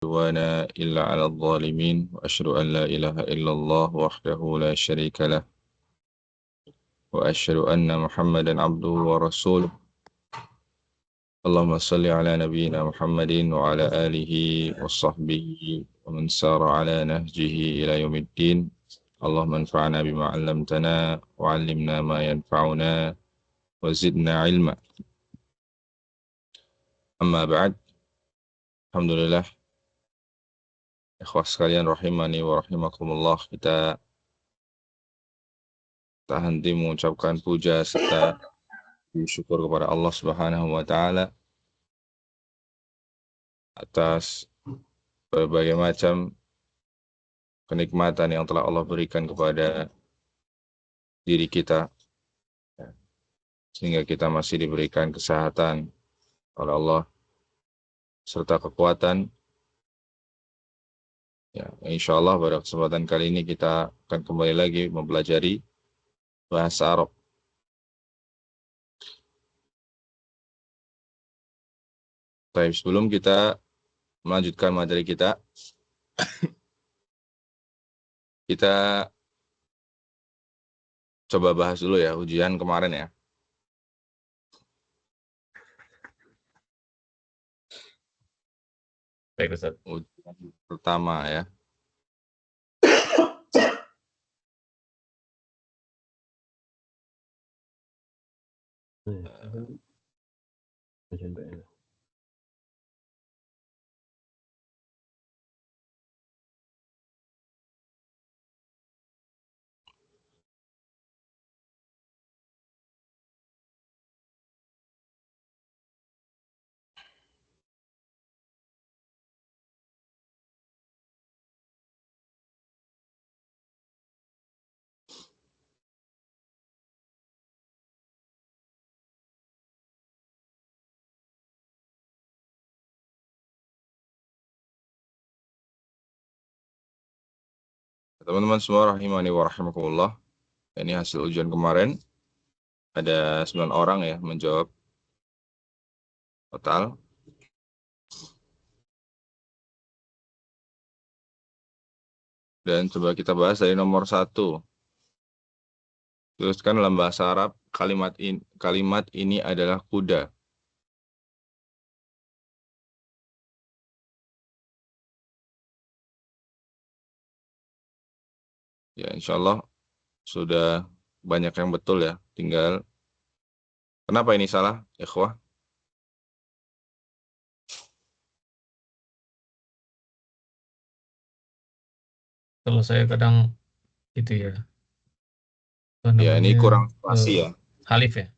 عدوان إلا على الظالمين وأشهد أن لا إله إلا الله وحده لا شريك له وأشهد أن محمدا عبده ورسوله اللهم صل على نبينا محمد وعلى آله وصحبه ومن سار على نهجه إلى يوم الدين اللهم انفعنا بما علمتنا وعلمنا ما ينفعنا وزدنا علما. Amma ba'd. Alhamdulillah. Ikhwah sekalian rahimani wa rahimakumullah, kita tak henti mengucapkan puja serta syukur kepada Allah Subhanahu wa taala atas berbagai macam kenikmatan yang telah Allah berikan kepada diri kita sehingga kita masih diberikan kesehatan oleh Allah serta kekuatan. Ya, insya Allah pada kesempatan kali ini kita akan kembali lagi mempelajari bahasa Arab. Tapi sebelum kita melanjutkan materi kita, kita coba bahas dulu ya ujian kemarin ya. Baik, Ustaz. Ujian pertama ya. Teman-teman semua rahimani wa rahimakumullah. Ini hasil ujian kemarin. Ada 9 orang ya menjawab total. Dan coba kita bahas dari nomor 1. Tuliskan dalam bahasa Arab kalimat ini adalah kuda. Ya, insya Allah sudah banyak yang betul ya. Tinggal, kenapa ini salah, ikhwah? Kalau saya kadang itu ya. Ya, ini kurang spasi ya. Halif ya.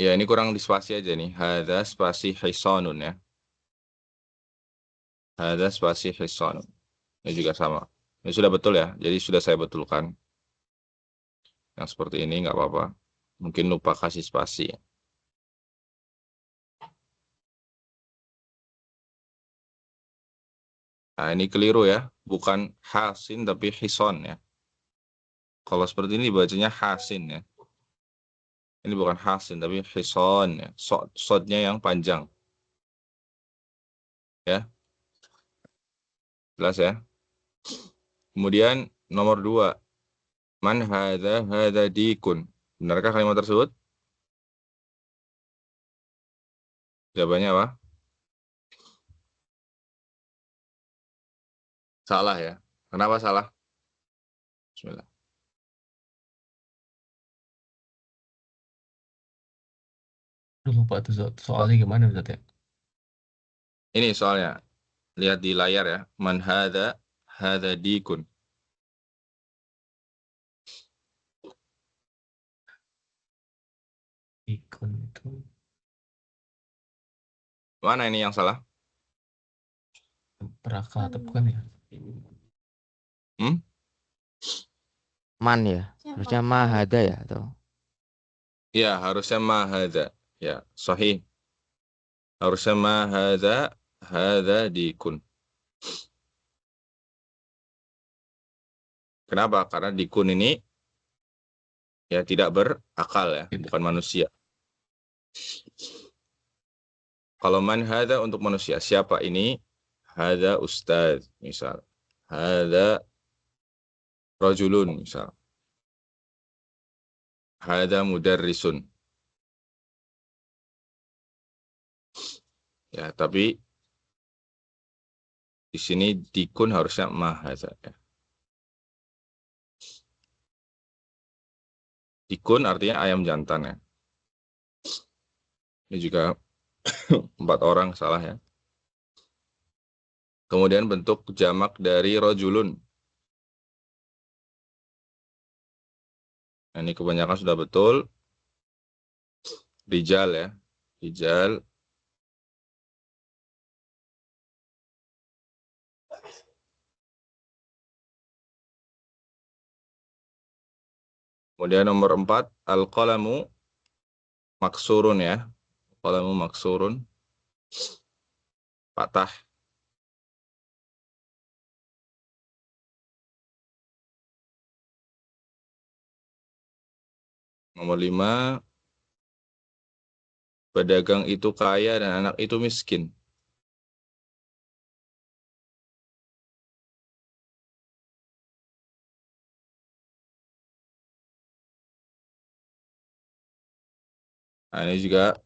Ya, ini kurang di spasi aja nih. Hadza spasi hisonun ya. Hadza spasi hisonun. Ini juga sama. Ini sudah betul ya. Jadi sudah saya betulkan. Yang seperti ini nggak apa-apa. Mungkin lupa kasih spasi. Nah, ini keliru ya. Bukan hasin tapi hison ya. Kalau seperti ini bacanya hasin ya. Ini bukan hasin tapi hison ya. Sodnya yang panjang. Ya. Jelas ya. Kemudian nomor 2. Man hadza dikun. Benarkah kalimat tersebut? Jawabannya apa? Salah ya. Kenapa salah? Bismillah. Lupa tuh soalnya gimana Ustaz ya? Ini soalnya. Lihat di layar ya. Man hadza dikun. Ikon itu. Mana ini yang salah? Peraka atau bukan ya? Man ya, harusnya mahada ya atau? Ya, harusnya ma hadza. Ya, sahih. Harusnya ma hadza dikun. Kenapa? Karena dikun ini ya tidak berakal ya, bukan manusia. Kalau man hadza untuk manusia, siapa ini? Hadza ustadz, misal. Hadza rajulun, misal. Hadza mudarrisun. Ya, tapi di sini dikun harusnya ma hadza. Ya. Dikun artinya ayam jantan ya. Ini juga 4 orang salah ya. Kemudian bentuk jamak dari rojulun. Nah, ini kebanyakan sudah betul. Rijal ya. Rijal. Kemudian nomor 4, al-qalamu maksurun ya. Qalamu maksurun. Patah. Nomor 5, pedagang itu kaya dan anak itu miskin. Nah, ini juga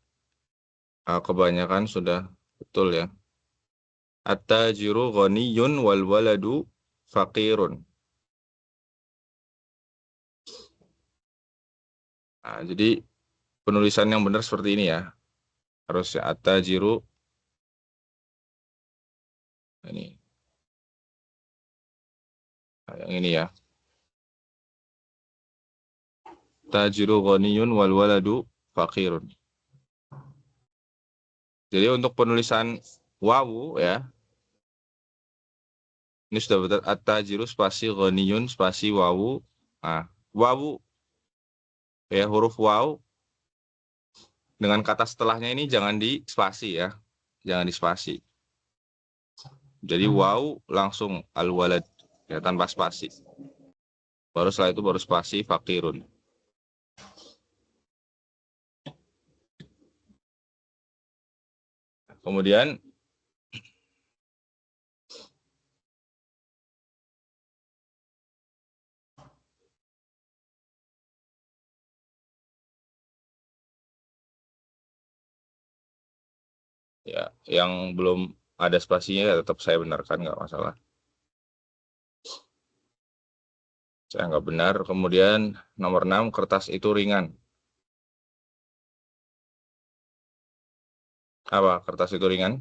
kebanyakan sudah betul ya. At-tajiru ghaniyun wal waladu faqirun. Nah, jadi penulisan yang benar seperti ini ya. Harusnya at-tajiru ini. Nah, yang ini ya. Tajiru ghaniyun wal waladu faqirun. Jadi untuk penulisan wawu ya. Ini sudah betul at-tajiru spasi ghaniyun spasi wawu. Nah, wawu ya huruf waw dengan kata setelahnya ini jangan di spasi ya. Jangan di spasi. Jadi waw langsung al-walad ya tanpa spasi. Baru setelah itu baru spasi faqirun. Kemudian ya yang belum ada spasinya ya tetap saya benarkan, nggak masalah. Saya nggak benar. Kemudian nomor 6, kertas itu ringan. Apa kertas itu ringan?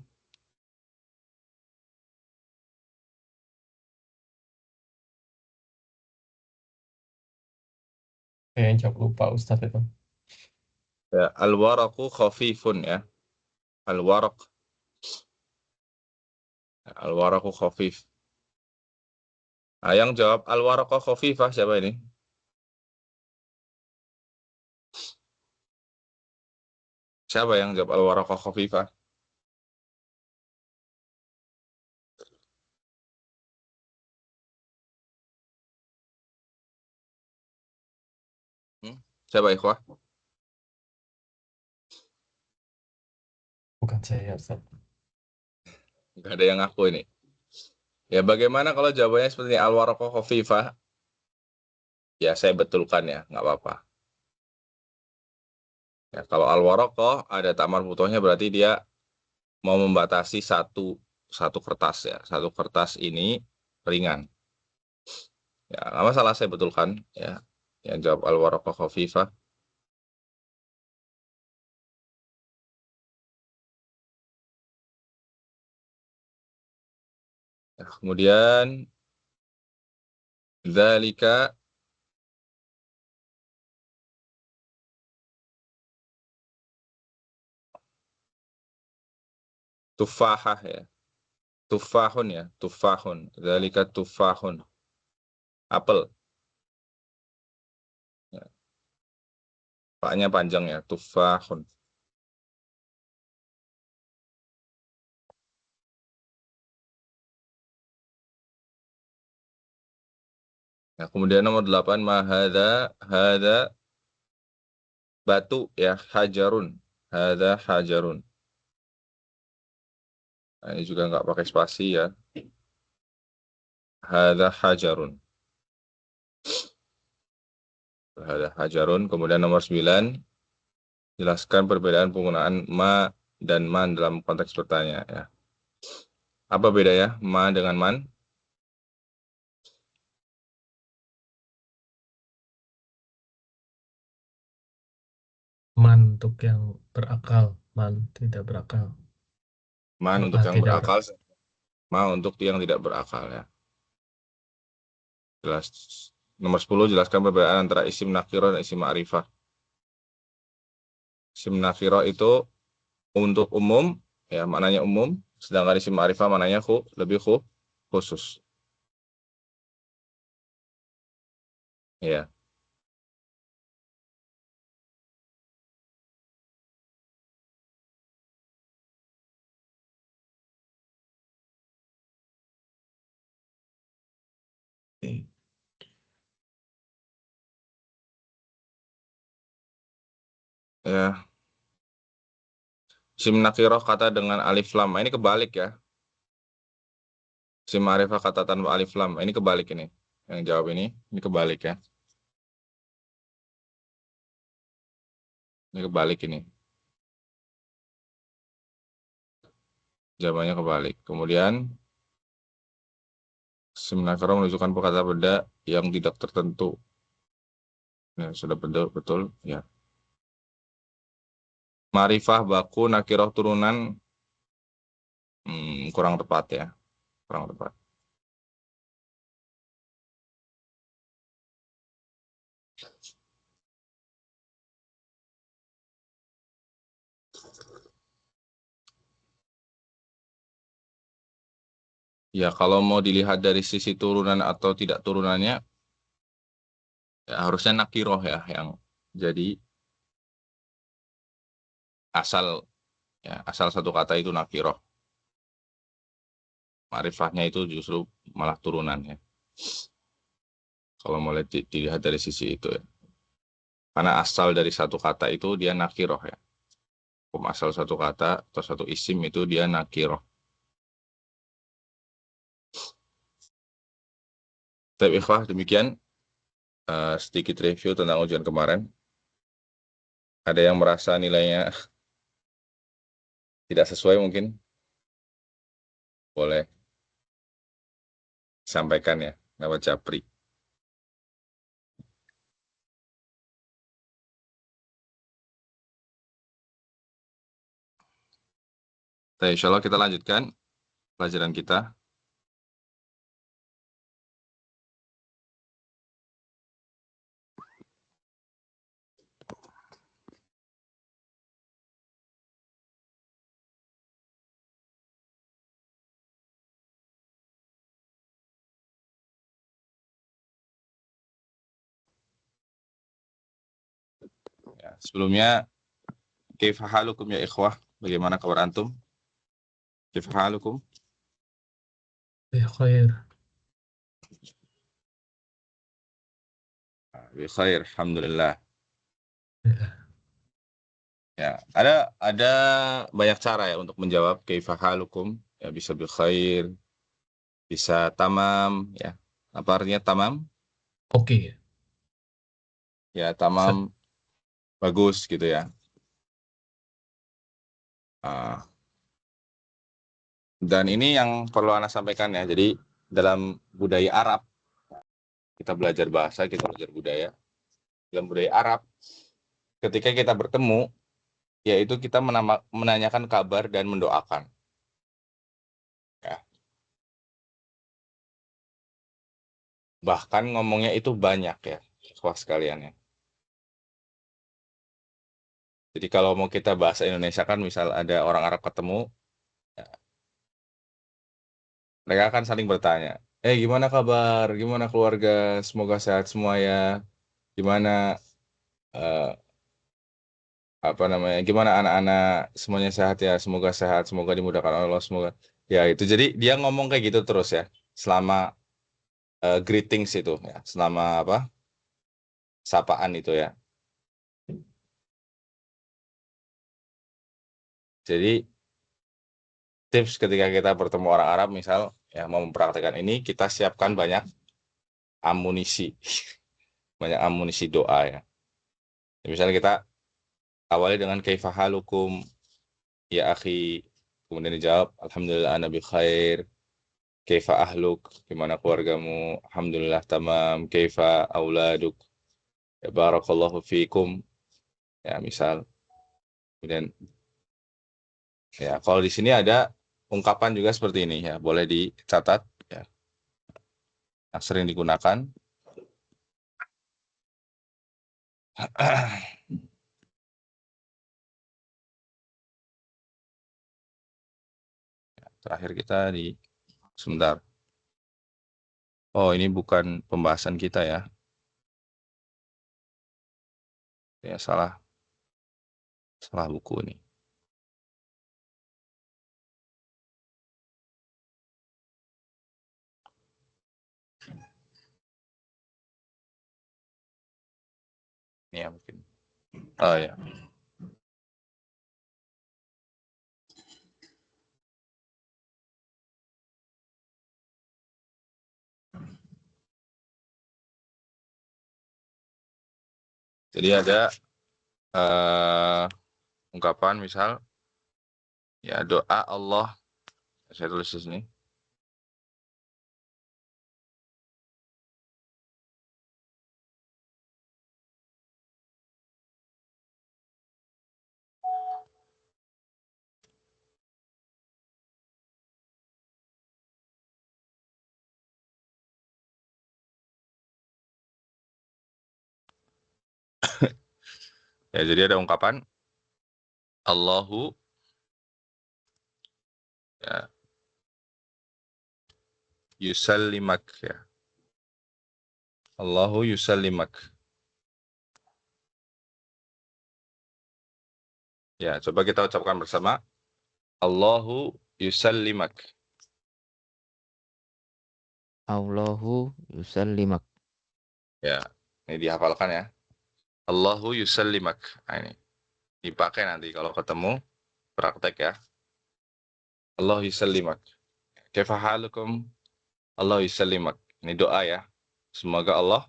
Kayaknya jawab lupa Ustadz itu. Ya, al-waraqu khafifun ya. Al-waraq. Al-waraqu khafif. Nah, yang jawab al-waraqu khafifah siapa ini? Siapa yang jawab al-waraqu khafifah? Siapa ikhwah? Bukan saya Ustadz. Nggak ada yang ngaku ini. Ya, bagaimana kalau jawabannya seperti al-waraqu khafifah? Ya, saya betulkan ya, nggak apa-apa. Ya, kalau al-waraqah ada tamar butuhnya berarti dia mau membatasi satu kertas ya. Satu kertas ini ringan. Ya, nggak masalah saya betulkan ya. Yang jawab al-waraqah khafifah. Ya, kemudian dzalika tufahah ya. Tufahun ya, tufahun. Dzalika tufahun. Apel. Ya, paknya panjang ya, tufahun. Nah, kemudian nomor 8, hadza batu ya, hajarun. Hadza hajarun. Nah, ini juga nggak pakai spasi ya. Hadza hajarun. Hadza hajarun. Kemudian nomor 9, jelaskan perbedaan penggunaan ma dan man dalam konteks bertanya ya. Apa bedanya ma dengan man? Man untuk yang berakal, man tidak berakal. Man untuk yang Tidak berakal, ma untuk yang tidak berakal ya. Jelas. Nomor 10, jelaskan perbedaan antara isim nakiro dan isim ma'rifah. Isim nakiro itu untuk umum, ya maknanya umum, sedangkan isim ma'rifah maknanya lebih khusus. Ya. Ya. Isim nakiroh kata dengan alif lam. Ini kebalik ya. Isim ma'rifah kata tanpa alif lam. Ini kebalik ini. Yang jawab ini kebalik ya. Ini kebalik ini. Jawabannya kebalik. Kemudian isim nakiroh menunjukkan kata benda yang tidak tertentu. Ya, sudah betul ya. Ma'rifah baku nakiroh turunan kurang tepat ya. Kurang tepat. Ya, kalau mau dilihat dari sisi turunan atau tidak turunannya, ya harusnya nakiroh ya yang jadi asal ya asal satu kata itu nakiroh. Ma'rifahnya itu justru malah turunan ya. Kalau mau dilihat dari sisi itu ya. Karena asal dari satu kata itu dia nakiroh ya. Asal satu kata atau satu isim itu dia nakiroh. Tapi ikhwah demikian sedikit review tentang ujian kemarin. Ada yang merasa nilainya tidak sesuai mungkin? Boleh sampaikan ya lewat Japri. Nah, insya Allah kita lanjutkan pelajaran kita. Ya, sebelumnya, kaifa halukum ya ikhwah? Bagaimana kabar antum? Kaifa halukum? Khair. Bi khair, alhamdulillah. Ya. Ya, ada banyak cara ya untuk menjawab kaifa halukum. Ya, bisa bi khair, bisa tamam, ya. Apa artinya tamam? Oke. Ya, tamam bagus gitu ya. Dan ini yang perlu Anda sampaikan ya. Jadi dalam budaya Arab, kita belajar bahasa, kita belajar budaya. Dalam budaya Arab, ketika kita bertemu, yaitu kita menanyakan kabar dan mendoakan. Ya. Bahkan ngomongnya itu banyak ya, ikhwah sekalian ya. Jadi kalau mau kita bahasa Indonesia kan misal ada orang Arab ketemu, ya, mereka akan saling bertanya, gimana kabar, gimana keluarga, semoga sehat semua ya, gimana eh, apa namanya, gimana anak-anak semuanya sehat ya, semoga sehat, semoga dimudahkan Allah, semoga ya itu. Jadi dia ngomong kayak gitu terus ya, selama greetings itu ya, selama apa sapaan itu ya. Jadi tips ketika kita bertemu orang Arab misal ya mau mempraktekkan ini, kita siapkan banyak amunisi banyak amunisi doa ya. Misalnya kita awali dengan kaifa halukum ya akhi, kemudian dijawab alhamdulillah ana bi khair, kaifa ahluk, gimana keluargamu, alhamdulillah tamam, kaifa auladuk, ya barakallahu fikum, ya misal. Kemudian ya kalau di sini ada ungkapan juga seperti ini ya, boleh dicatat ya, yang sering digunakan. Terakhir kita di sebentar. Oh, ini bukan pembahasan kita ya. Ya salah buku nih. Ini ya mungkin. Oh ya. Jadi ada ungkapan misal ya doa Allah, saya tulis di sini. Ya, jadi ada ungkapan Allahu ya yusallimak ya. Allahu yusallimak. Ya, coba kita ucapkan bersama. Allahu yusallimak. Allahu yusallimak. Ya, ini dihafalkan ya. Allahu yusallimak. Nah, ini dipakai nanti kalau ketemu praktek ya. Allah yusallimak. Kaifa halukum? Allah yusallimak. Ini doa ya. Semoga Allah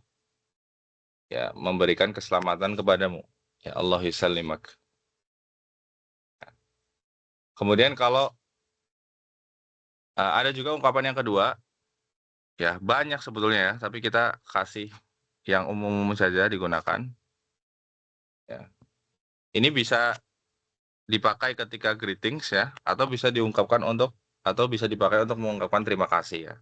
ya memberikan keselamatan kepadamu. Ya Allah yusallimak. Kemudian kalau ada juga ungkapan yang kedua, ya banyak sebetulnya ya, tapi kita kasih yang umum-umum saja digunakan. Ya. Ini bisa dipakai ketika greetings ya, atau bisa diungkapkan atau bisa dipakai untuk mengungkapkan terima kasih ya.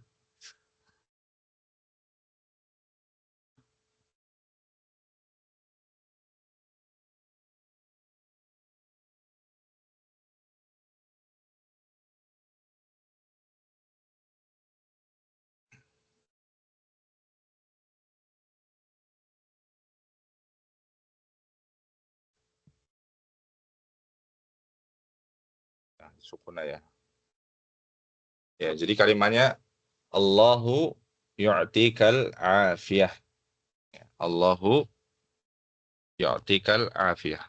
Nah, sukuna ya. Ya, jadi kalimatnya Allahu yu'tikal afiyah. Allahu yu'tikal afiyah.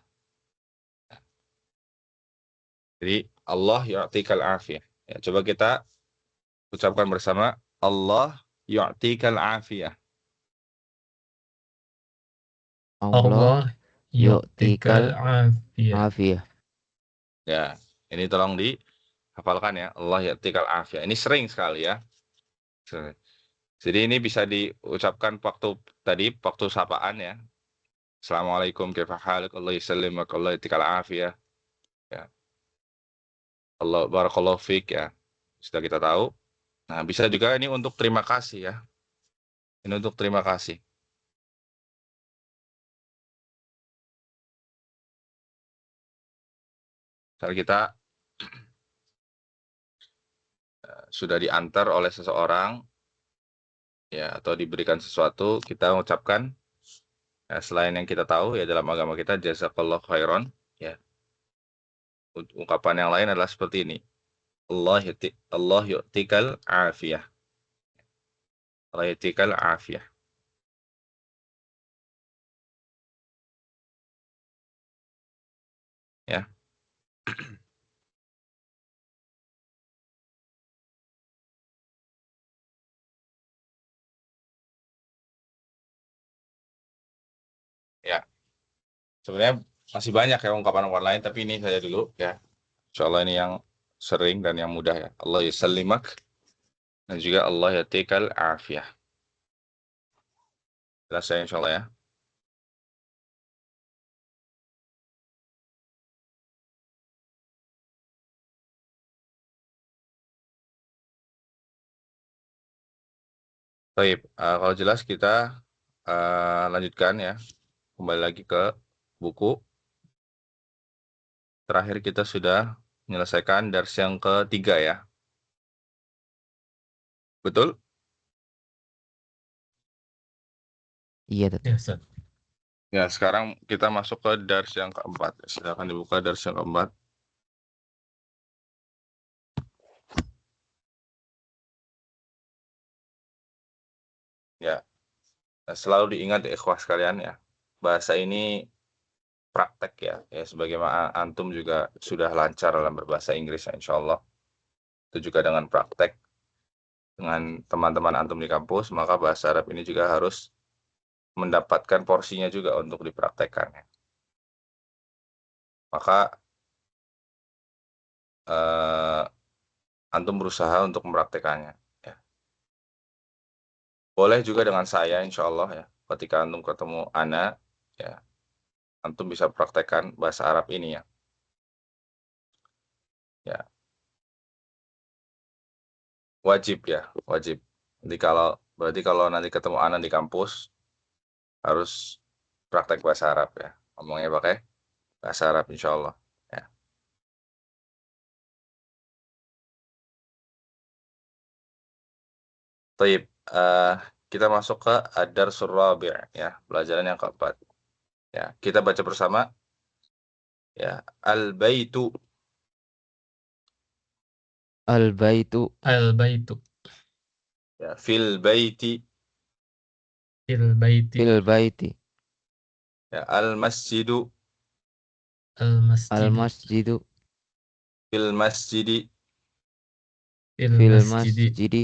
Jadi Allah yu'tikal afiyah. Ya, coba kita ucapkan bersama Allah yu'tikal afiyah. Allah Allah yu'tikal yu'tikal afiyah. afiyah. Ya, ini tolong dihafalkan ya. Allah yu'tikal afiyah. Ini sering sekali ya. Jadi ini bisa diucapkan waktu sapaan ya. Assalamualaikum kaifa haluk, Allah yusallimak, Allah yu'tikal afiyah. Ya. Allah barakallahu fik ya. Sudah kita tahu. Nah, bisa juga ini untuk terima kasih ya. Ini untuk terima kasih. Misalnya kita sudah diantar oleh seseorang ya, atau diberikan sesuatu, kita mengucapkan selain yang kita tahu ya dalam agama kita jazakallahu khairan ya. Ungkapan yang lain adalah seperti ini. Allah yu'tikal afiyah. Allah yu'tikal afiyah. Ya. Sebenarnya masih banyak ya ungkapan-ungkapan lain, tapi ini saja dulu ya. Insyaallah ini yang sering dan yang mudah ya. Allah yusallimak dan juga Allah yatikal afiyah. Jelas ya insyaallah ya. Baik, kalau jelas kita lanjutkan ya. Kembali lagi ke buku. Terakhir kita sudah menyelesaikan dars yang ketiga ya. Betul? Iya, Tat. Ya, Ustaz. Ya, sekarang kita masuk ke dars yang keempat. Silakan dibuka dars yang keempat. Ya, selalu diingat ya ikhwah sekalian ya. Bahasa ini praktek ya. Ya, sebagaimana antum juga sudah lancar dalam berbahasa Inggris ya, insya Allah. Itu juga dengan praktek dengan teman-teman antum di kampus, maka bahasa Arab ini juga harus mendapatkan porsinya juga untuk dipraktekkan ya. Maka antum berusaha untuk mempraktekannya ya. Boleh juga dengan saya insya Allah ya. Ketika antum ketemu ana ya, antum bisa praktekkan bahasa Arab ini ya. Ya, wajib ya, wajib. Berarti kalau nanti ketemu ana di kampus harus praktek bahasa Arab ya. Ngomongnya pakai bahasa Arab insya Allah ya. Taib, kita masuk ke ad-darsul rabi' ya, pelajaran yang keempat. Ya, kita baca bersama ya. Al-baitu Al-baitu Al-baitu. ya, fil baiti Fil baiti. fil baiti. ya, al-masjidu Al-masjidu. Al-masjidu fil masjidi Fil fil masjidi. masjidi.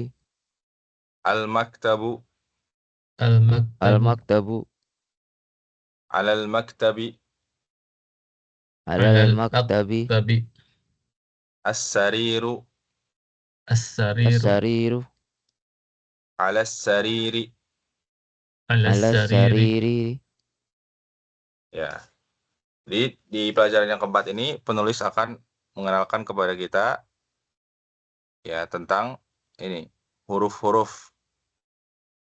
al-maktabu Al-maktabu. Al-maktabu alal maktabi alal Alal maktabi. maktabi. as-sariru As-sariru. As-sariru alas sariri Alas alas sariri. sariri. ya. Di pelajaran yang keempat ini penulis akan mengenalkan kepada kita ya tentang ini huruf-huruf.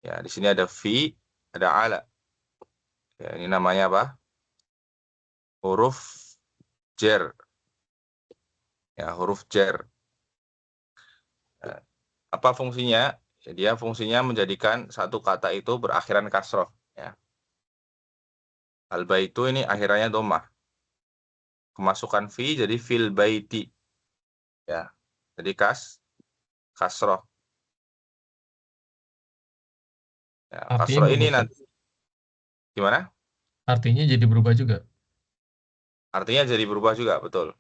Ya, di sini ada fi, ada ala. Ya, ini namanya apa? Huruf jer. Ya, huruf jer. Ya, apa fungsinya? Ya, dia fungsinya menjadikan satu kata itu berakhiran kasroh. Ya. Al-baitu ini akhirannya domah. Kemasukan fi jadi fil baiti. Ya. Jadi kasroh. Ya, Artinya kasroh ini berubah, Ustaz. nanti gimana? Artinya jadi berubah juga. Artinya jadi berubah juga, betul.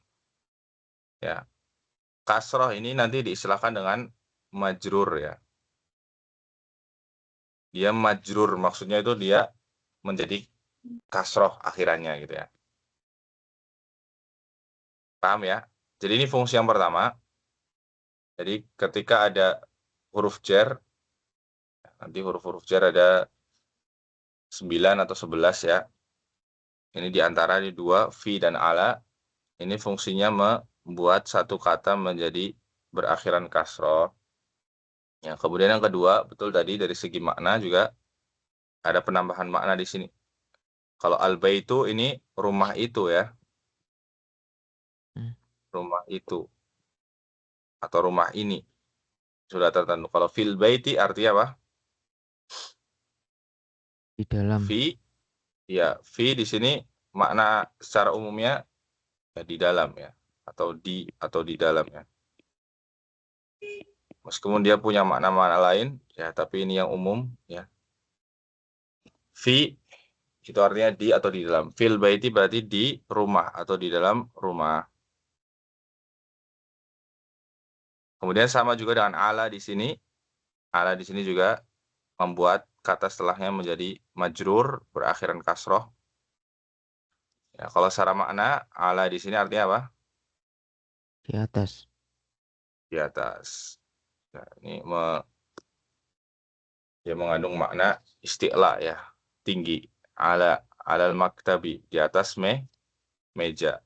Ya. Kasroh ini nanti diistilahkan dengan majrur ya. Dia majrur, maksudnya itu dia menjadi kasroh akhirannya gitu ya. Paham ya? Jadi ini fungsi yang pertama. Jadi ketika ada huruf jer, nanti huruf-huruf jer ada 9 atau 11 ya. Ini diantara di dua, fi dan ala. Ini fungsinya membuat satu kata menjadi berakhiran kasroh. Ya, kemudian yang kedua, betul tadi dari segi makna juga ada penambahan makna di sini. Kalau al-baitu ini rumah itu ya. Rumah itu atau rumah ini sudah tertentu. Kalau fil baiti artinya apa? Di dalam. Fi, ya, fi di sini makna secara umumnya ya, di dalam ya, atau di dalam ya. Meskipun dia punya makna-makna lain ya, tapi ini yang umum ya. Fi itu artinya di atau di dalam. Fil baiti berarti di rumah atau di dalam rumah. Kemudian sama juga dengan ala di sini. Ala di sini juga membuat kata setelahnya menjadi majrur berakhiran kasroh. Ya, kalau secara makna ala di sini artinya apa? Di atas. Di atas. Nah, ini dia mengandung makna isti'la ya, tinggi. Alal maktabi, di atas meja.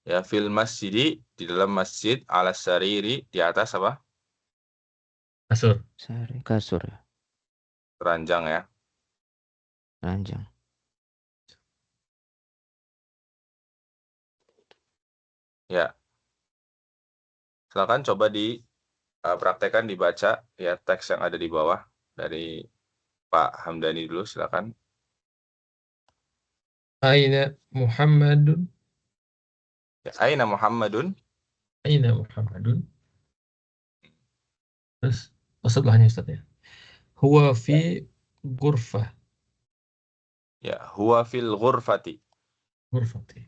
Ya, fil masjidi, di dalam masjid, ala sariri, di atas apa? Kasur. Kasur ya. Ranjang ya. Ranjang. Ya, silakan coba praktekkan dibaca ya teks yang ada di bawah dari Pak Hamdani dulu, silakan. Aina Muhammadun. Ya, aina Muhammadun. Aina Muhammadun. Terus sebelahnya Ustaz ya. Huwa fi ghurfah. Ya, huwa fil ghurfati. Ghurfati.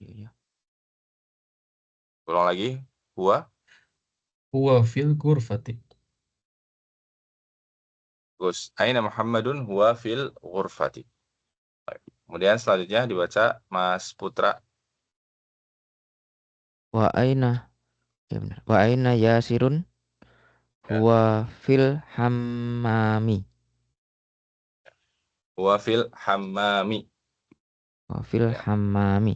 Iya. Ulang lagi. Huwa fil ghurfati. Gus. Aina Muhammadun huwa fil ghurfati. Baik. Kemudian selanjutnya dibaca Mas Putra. Wa aina. Ya benar. Wa aina Yasirun. Ya. Huwa fil hammami. Huwa fil hammami. Wa fil Ya. hammami.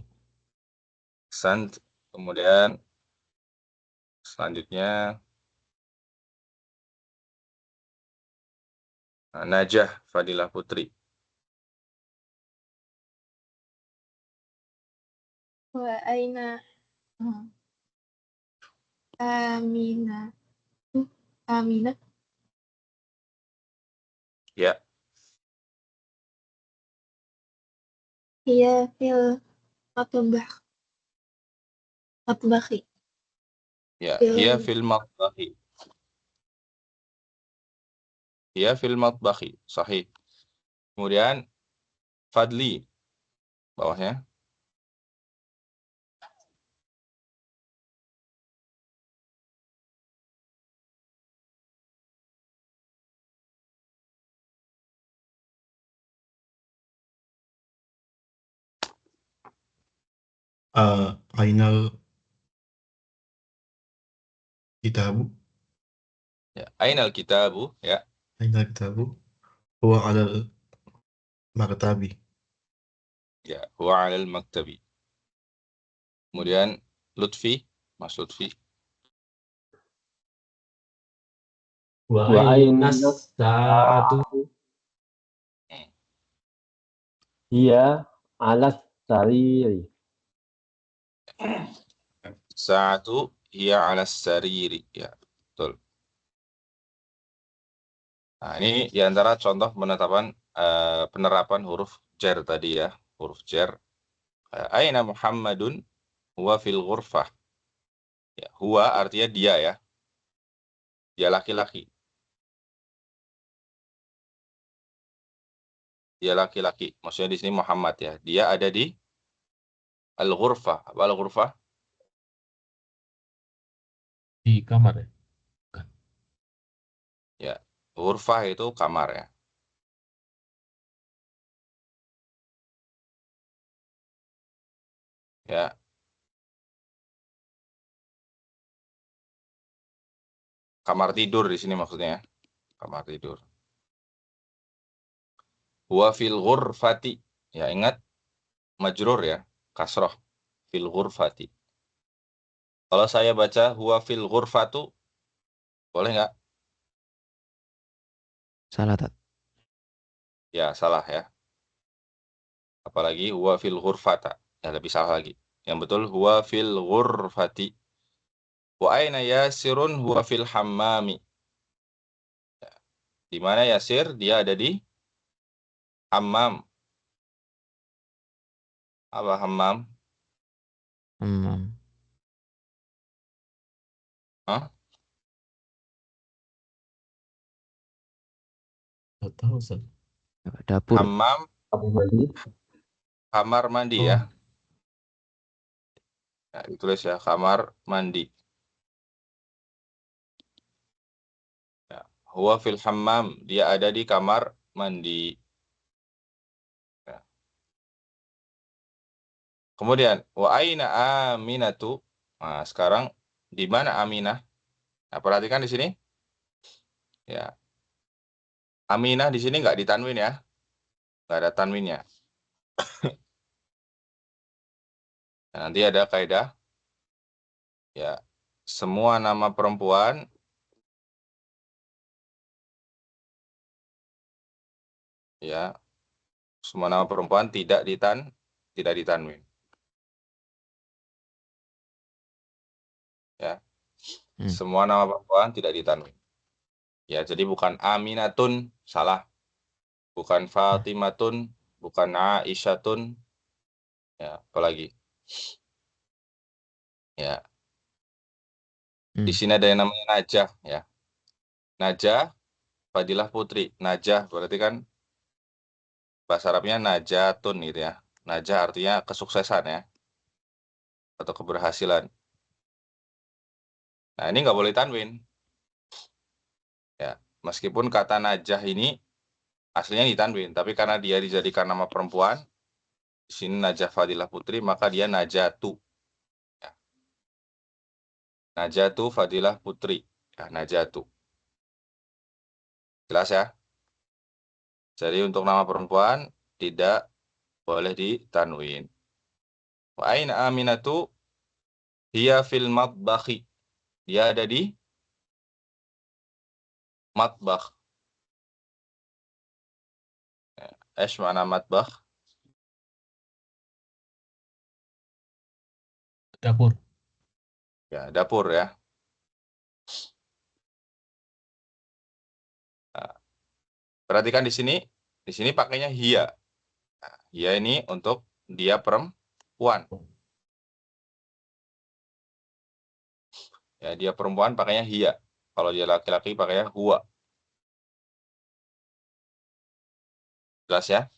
Kemudian selanjutnya Najah Fadilah Putri. Wa aina Amina. Amina. Ya. Hiya fil matbakh. Matbakhi. Ya, hiya fil matbakhi. Hiya fil matbakhi. Sahih. Kemudian Fadli bawahnya. Ainal kitabu. Ya, ainal kitabu ya. Ainal kitabu. Huwa alal maktabi. Ya, huwa 'alal maktabi. Kemudian Lutfi, Mas Lutfi. Wa aina sa'atu hiya 'alas sariri. Sa'atu hiya 'alas sariri. Ya, betul. Nah, ini diantara contoh penerapan huruf jar tadi ya, huruf jar. Aina Muhammadun huwa fil ghurfah. Ya, huwa artinya dia ya. Dia laki-laki. Dia laki-laki. Maksudnya di sini Muhammad ya. Dia ada di al-ghurfah. Apa al-ghurfah? Di kamar ya. Ya, ghurfah itu kamar ya. Ya. Kamar tidur di sini maksudnya ya. Kamar tidur. Huwa fil ghurfati. Ya, ingat majrur ya. Kasroh fil ghurfati. Kalau saya baca huwa fil ghurfatu, boleh nggak? Salah tak? Ya, salah ya. Apalagi huwa fil ghurfata. Ya, lebih salah lagi. Yang betul huwa fil ghurfati. Wa aina Yasirun huwa fil hammami. Ya. Di mana Yasir? Dia ada di hammam. Apa hammam? Hah? Nggak tahu Ustaz. Dapur. Hammam, Kamar mandi. kamar mandi Oh. ya. Ya, ditulis ya, kamar mandi. Ya. huwa fil hammam, dia ada di kamar mandi. Ya. Kemudian wa aina Aminatu. Nah, sekarang di mana Aminah? Nah, perhatikan di sini. Ya. Aminah di sini nggak ditanwin ya. Nggak ada tanwinnya. Nah, nanti ada kaidah. Ya. Semua nama perempuan ya, semua nama perempuan tidak ditanwin. Ya. Semua nama perempuan tidak ditanwin. Ya, jadi bukan Aminatun, salah. Bukan Fatimatun, bukan Aisyatun. Ya, apalagi. Ya. Di sini ada yang namanya Najah ya. Najah, Fadilah Putri. Najah berarti kan bahasa Arabnya Najatun gitu ya. Najah artinya kesuksesan ya. Atau keberhasilan. Nah, ini nggak boleh tanwin. Ya, meskipun kata Najah ini aslinya ditanwin, tapi karena dia dijadikan nama perempuan, di sini Najah Fadilah Putri, maka dia Najatu. Ya. Najatu Fadilah Putri. Ya, Najatu. Jelas ya? Jadi untuk nama perempuan tidak boleh ditanwin. Wa aina Aminatu hiya fil matbakhi. Dia ada di matbakh. Esh mana matbakh? Dapur. Ya, dapur ya. Nah, perhatikan di sini pakainya hiya. Nah, hiya ini untuk dia perempuan. Ya, dia perempuan pakainya hiya. Kalau dia laki-laki pakainya huwa. Jelas ya?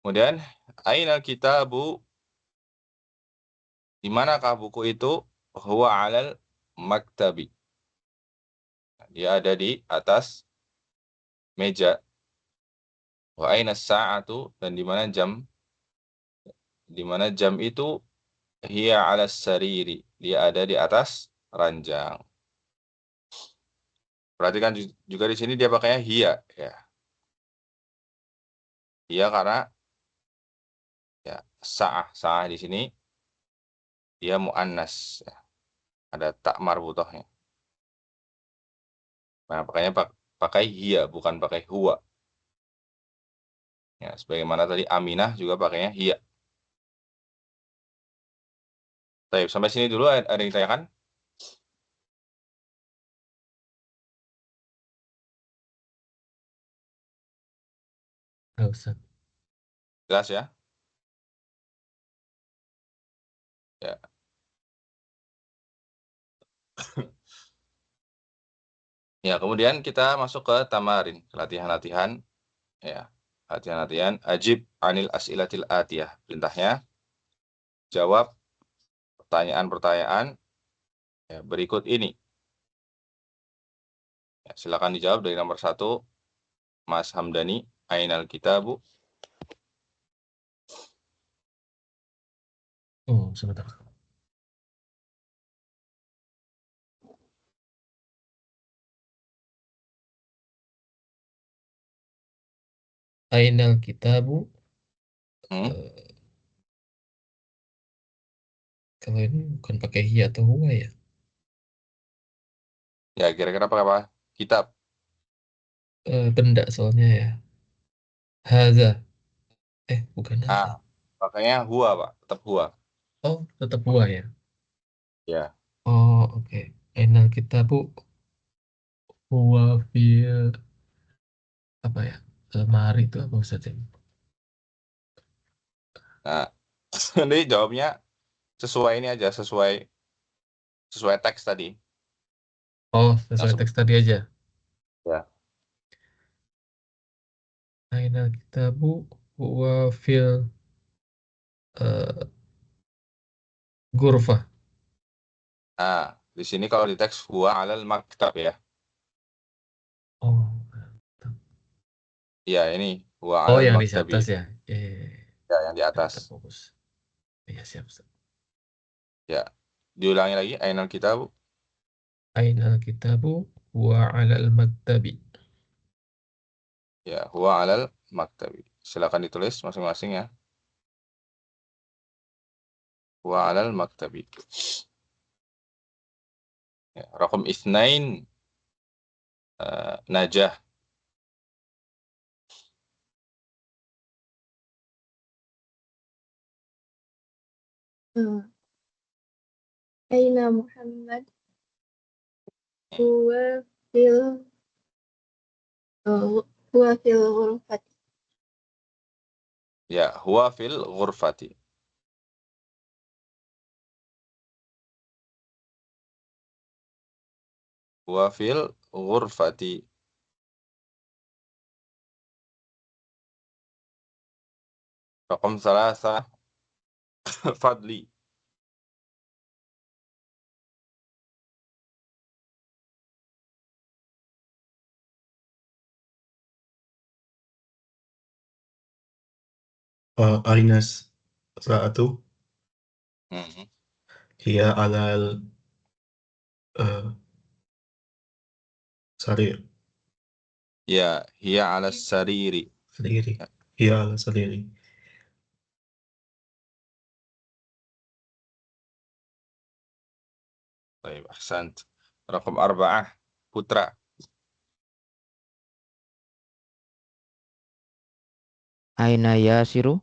Kemudian, ainal kitabu, di manakah buku itu? Huwa alal maktabi. Dia ada di atas meja. Wa aina sa'atu, dan di mana jam? Di mana jam itu? Hiya 'ala sariri. Dia ada di atas ranjang. Perhatikan juga di sini dia pakainya hiya ya. Hiya karena ya sa'ah di sini dia muannas ya. Ada tak marbutohnya. Nah, pakai hiya bukan pakai huwa. Ya, sebagaimana tadi Aminah juga pakainya hiya. Baik, sampai sini dulu ada yang ditanyakan? Nggak usah. Jelas ya? Ya. Ya, kemudian kita masuk ke tamarin, latihan-latihan ya. Latihan-latihan ajib anil as'ilatil atiyah. Perintahnya jawab pertanyaan-pertanyaan ya, berikut ini. Ya, silakan dijawab dari nomor 1 Mas Hamdani, ainal kitabu. Oh, sebentar. Ainal kitabu. Kalau ini bukan pakai hiya atau huwa ya? Ya, kira-kira pakai apa? Kitab. Benda soalnya ya. Haza. Bukan haza. Pakainya huwa, Pak. Tetap huwa. Oh, tetap huwa ya. Ya. Oh, oke. Ainal kitabu huwa fil apa ya? Lemari itu apa Ustaz ya? Nah, ini jawabnya sesuai ini aja, sesuai teks tadi. Oh, sesuai teks tadi aja. Ya. Ainal kitabu huwa fil ghurfah. Nah, di sini kalau di teks huwa alal maktab ya. Ya, ini huwa Oh, alal yang di maktabi. atas ya. Ya, yang di Yang atas. terfokus. Iya, siap. Ya. Diulangi lagi, ainal kitabu. Ainal kitabu wa 'alal maktabi. Ya, huwa alal maktabi. Silakan ditulis masing-masing ya. Huwa alal maktabi. Ya, raqam itsnain najah. Aina Muhammad huwa fil huwa fil ghurfati. Ya, huwa fil ghurfati. Huwa fil ghurfati. Raqam 3 Fadli. أين الساعة؟ Mhm. هي على السرير. Ya, hiya ala sariri. سريري. هي على سريري. Baik, ahsant. Raqam 4 Putra. Aina yasiru?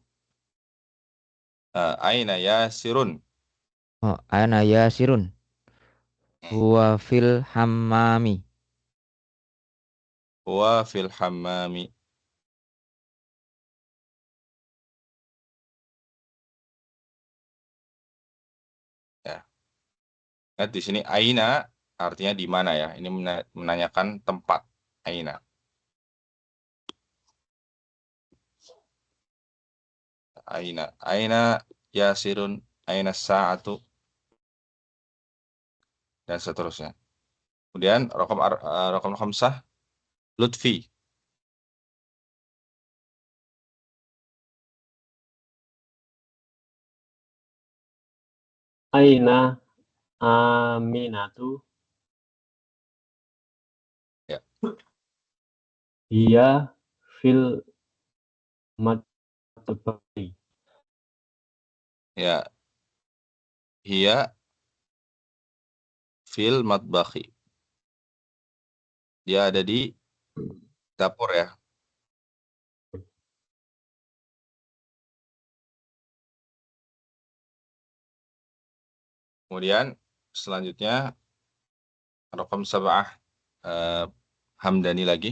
Aina yasirun. Oh, aina yasirun? Huwa fil hammami. Huwa fil hammami. Ya. Lihat di sini aina artinya di mana ya? Ini menanyakan tempat. Aina. Aina yasirun. Aina sa'atu. Dan seterusnya. Kemudian raqam khamsah Lutfi. Aina Aminatu? Ya. Hiya fil matbakhi. Ya. Hiya fil matbakhi. Dia ada di dapur ya. Kemudian selanjutnya raqam 7 Hamdani lagi.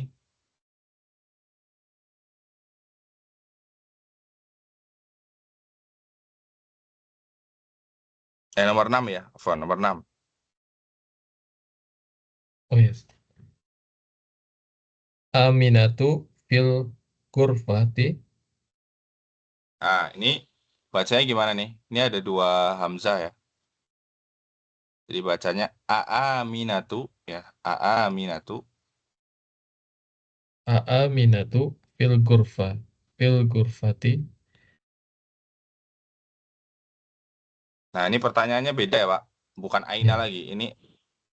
Nomor 6 ya. Afwan, nomor 6. Oh, yes. Aminatu fil ghurfati. Ini bacanya gimana nih? Ini ada 2 hamzah ya. Jadi bacanya Aaminatu ya. Aaminatu. Aminatu fil ghurfati. Nah, ini pertanyaannya beda ya, Pak. Bukan Aina Ya. lagi. Ini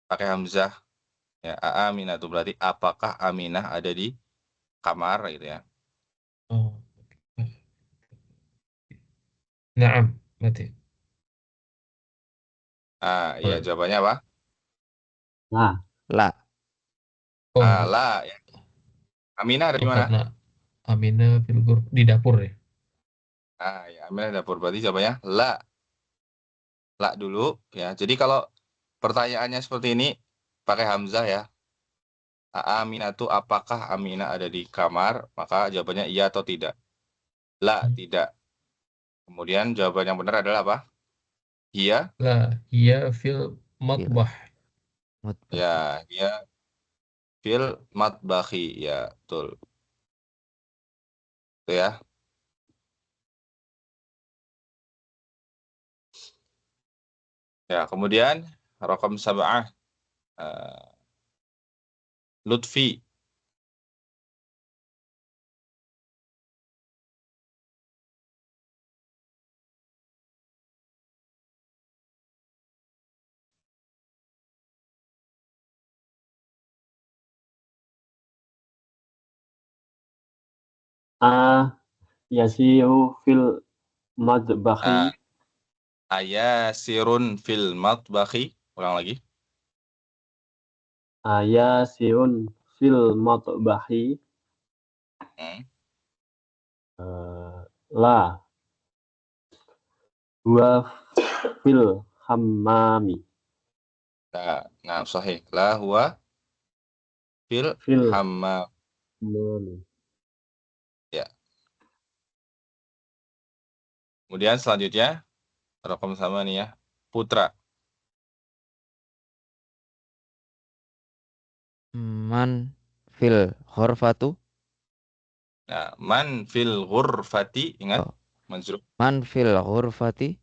pakai hamzah. Ya, Aaminatu berarti apakah Aminah ada di kamar gitu ya. Oh. Naam, berarti. Iya jawabannya apa? Nah, La. Oh, enggak. La ya. Aminah ada di Oh, mana? karena Amina di dapur ya. Ya, Aminah dapur berarti jawabannya la. La dulu ya. Jadi kalau pertanyaannya seperti ini pakai hamzah ya. Aminatu apakah Aminah ada di kamar? Maka jawabannya iya atau tidak. La, tidak. Kemudian jawaban yang benar adalah apa? Iya. La hiya fil Fil matbah. matbakhi. Ya, iya fil matbakhi. Ya, betul. Itu ya. Ya, kemudian raqam 7 Lutfi. yasiru fil madbahi. Ayasirun fil matbakhi. Ulang lagi. Yasirun fil madbahi. La huwa fil hammami. Nah, sahih. La huwa fil hammam. Ya. Kemudian selanjutnya raqam sama nih ya. Putra. Man fil ghurfatu. Nah, man fil ghurfati, ingat? Oh. Manzur. Man fil ghurfati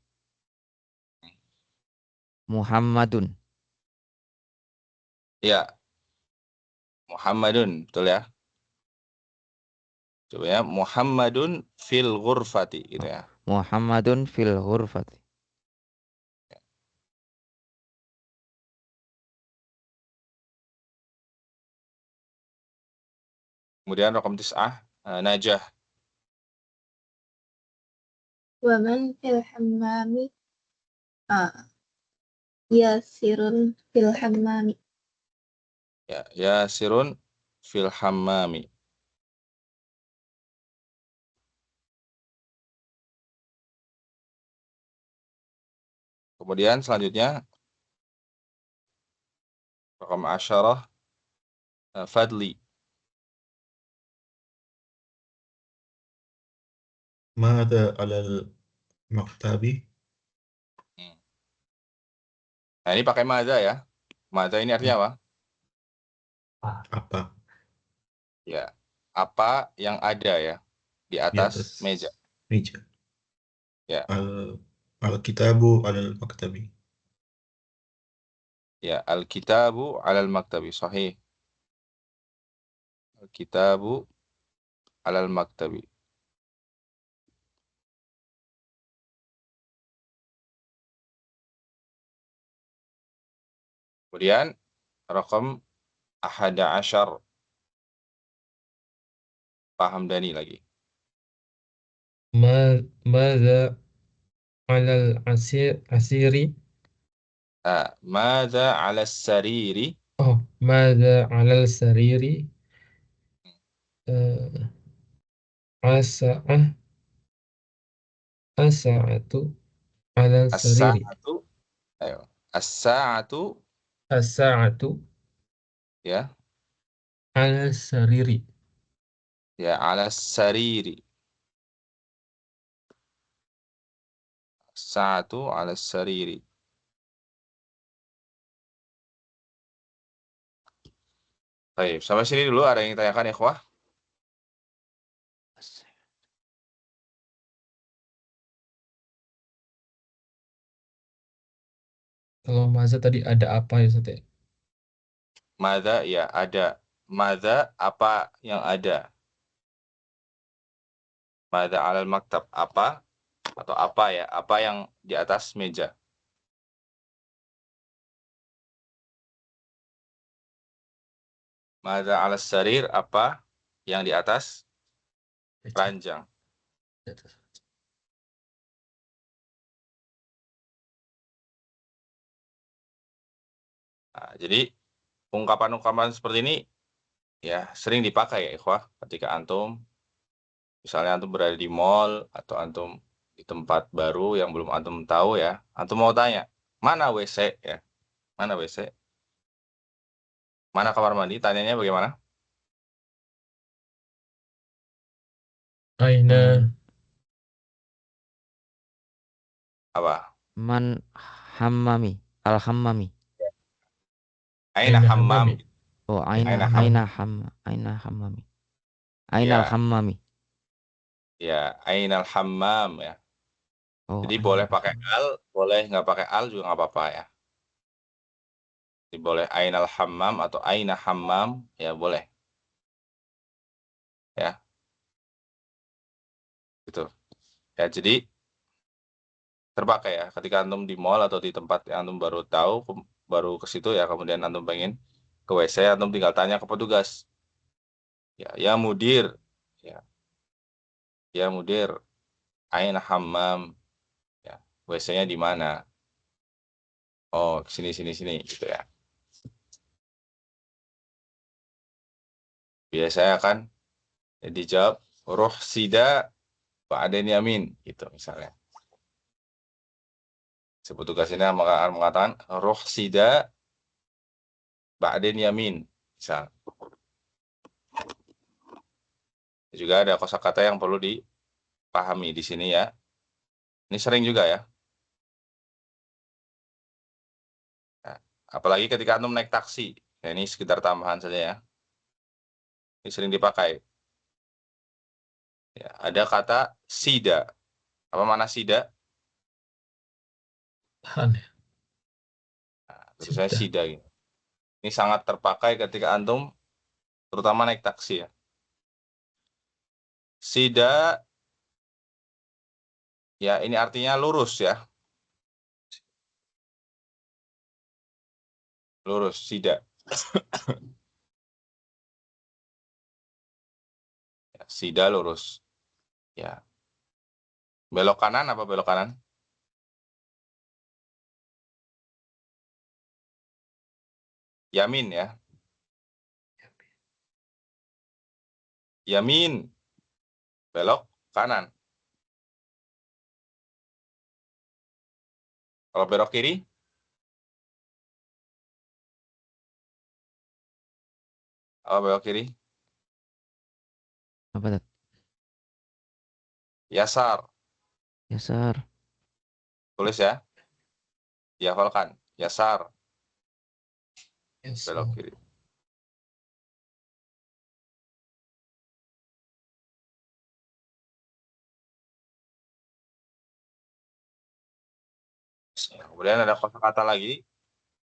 Muhammadun. Ya. Muhammadun, betul ya? Coba ya, Muhammadun fil ghurfati gitu ya. Muhammadun fil ghurfati. Kemudian raqam tis'ah, Najah. Wa man fil hammami yasirun fil hammami. Ya, yasirun fil hammami. Kemudian selanjutnya raqam asyarah, Fadli. Mada alal maktabi. Nah, ini pakai madza ya. Madza ini artinya apa? Apa? Ya, apa yang ada ya di atas meja. Meja. Ya. Al-kitabu alal maktabi. Ya, al-kitabu alal maktabi. Sahih. Al-kitabu alal maktabi. Kemudian raqam ahada asyar. Paham Dani lagi. Madza alal asiri. Madza ala sariri. Oh, madza alal sariri. Asa'ah. Asa'atu alal sariri. As-sa'atu. Ayo. As-sa'atu. As-sa'atu Ya. alal sariri. Ya, ala sariri. As-sa'atu ala sariri. Baik, sampai sini dulu ada yang ditanyakan ya, ikhwah? Kalau madza tadi ada apa ya, Ustaz? Madza ya ada. Madza apa yang ada? Madza alal maktab apa atau apa ya? Apa yang di atas meja? Madza alas sarir apa yang di atas ranjang? Nah, jadi ungkapan-ungkapan seperti ini ya sering dipakai ya ikhwah ketika antum misalnya antum berada di mall atau antum di tempat baru yang belum antum tahu ya, antum mau tanya, mana WC ya? Mana WC? Mana kamar mandi? Tanyanya bagaimana? Aina. Apa? Man hammami. Al-hammami. Aina hammam. Oh, Aina hammami. Aina Ya. al-hammami. Ya, ainal hammam ya. Oh, Jadi boleh pakai al, boleh nggak pakai al juga nggak apa-apa ya. Jadi boleh ainal hammam atau aina hammam ya boleh. Ya. Gitu. Ya, jadi terpakai ya ketika antum di mall atau di tempat yang antum baru tahu, baru ke situ ya, kemudian antum pengen ke WC, antum tinggal tanya ke petugas. Ya, ya mudir. Ya. Ya mudir, aina hammam. Ya, WC-nya di mana? Oh, sini gitu ya. Biasanya kan dijawab roh sida ba'den yamin gitu misalnya. Petugas ini mengatakan roh sida ba'den yamin misal. Juga ada kosakata yang perlu dipahami di sini ya. Ini sering juga ya. Nah, apalagi ketika antum naik taksi. Nah, ini sekitar tambahan saja ya. Ini sering dipakai. Ya, ada kata sida. Apa mana sida? Tahan ya. Nah, tulisannya Sida. sida gitu. Ini sangat terpakai ketika antum terutama naik taksi ya. Sida ya ini artinya lurus ya. Lurus, sida. Ya, sida lurus. Ya. Belok kanan apa belok kanan? Yamin ya. Yamin. Belok kanan. Kalau belok kiri? Apa belok kiri? Apa tuh? Yasar. Yasar. Tulis ya. Dihafalkan. Yasar. Yes. Belok kiri. Kemudian ada kosakata lagi.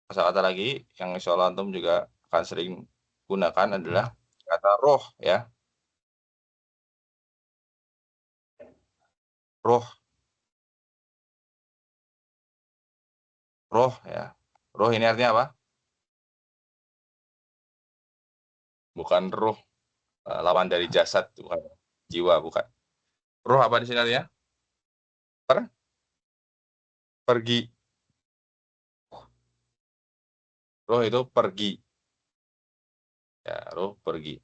Kosakata lagi yang insya Allah antum juga akan sering gunakan adalah kata roh ya. Roh. Roh ya. Roh ini artinya apa? Bukan roh lawan dari jasad, bukan jiwa, bukan. Roh apa di sini artinya? Pergi. Roh itu pergi. Ya, roh pergi.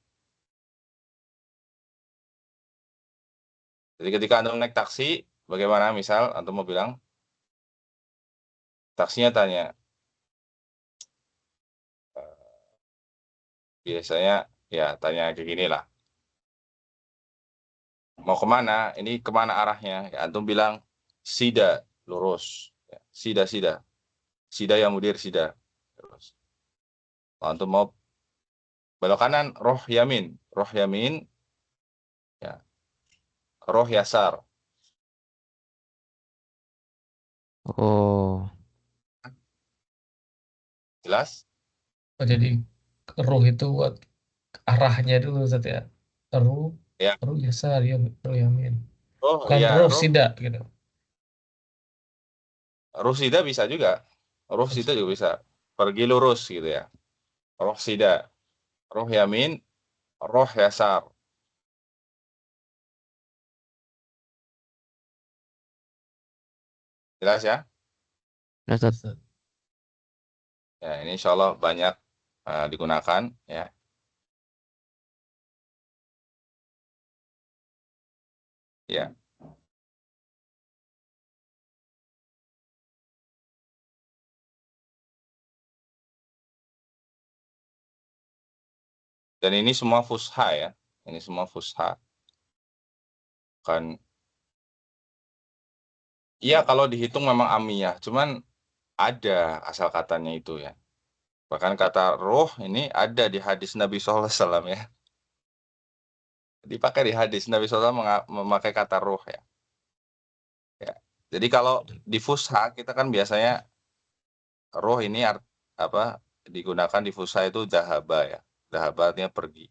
Jadi ketika antum naik taksi, bagaimana misal antum mau bilang, taksinya tanya, biasanya ya tanya kayak gini lah. Mau kemana? Ini kemana arahnya? Ya, antum bilang, sida, lurus. Ya, sida. Sida ya mudir, sida. Terus. Kalau antum mau belok kanan, roh yamin. Roh yamin, ya. Roh yasar. Oh, Jelas? Oh, jadi ruh itu buat arahnya dulu Ustaz ya. Ruh, Ya. ruh yasar ya, ruh yamin. Oh Bukan ya, ruh roh. sida gitu. Roh sida bisa juga. Roh sida juga bisa. Pergi lurus gitu ya. Roh sida. Roh yamin, roh yasar. Jelas ya? jelas, Ustaz. Ustaz. Ya, ini insya Allah banyak digunakan ya. Ya. Dan ini semua fusha ya. Ini semua fusha. Kan iya kalau dihitung memang amiyah, cuman ada asal katanya itu ya. Bahkan kata roh ini ada di hadis Nabi SAW ya. Dipakai di hadis Nabi SAW memakai kata roh ya. Ya. Jadi kalau di fusha kita kan biasanya roh ini apa digunakan di fusha itu dahaba ya. Dahaba artinya pergi.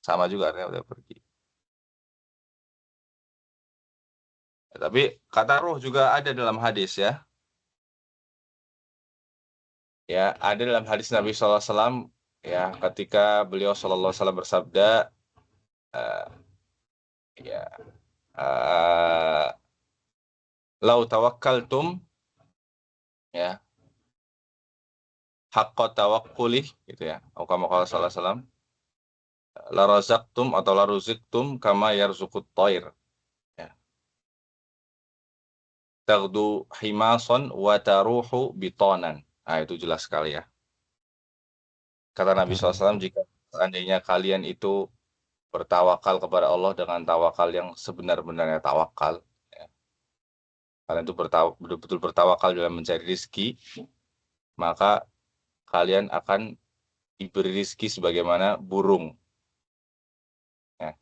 Sama juga artinya udah pergi. Ya, tapi kata roh juga ada dalam hadis ya. Ya, ada dalam hadis Nabi SAW ya ketika beliau SAW bersabda Ya. Lau tawakkaltum, ya, haqqa tawakkulih, gitu ya. Atau kama qala sallallahu alaihi wasallam, la razaqtum atau la ruziktum kama yarzuqut thair. Ya. Taghdu himason wa taruhu bitonan. Nah, itu jelas sekali ya. Kata Nabi SAW, jika seandainya kalian itu bertawakal kepada Allah dengan tawakal yang sebenar-benarnya tawakal, ya. Kalian itu betul-betul bertawakal dalam mencari rizki, maka kalian akan diberi rizki sebagaimana burung. Ya.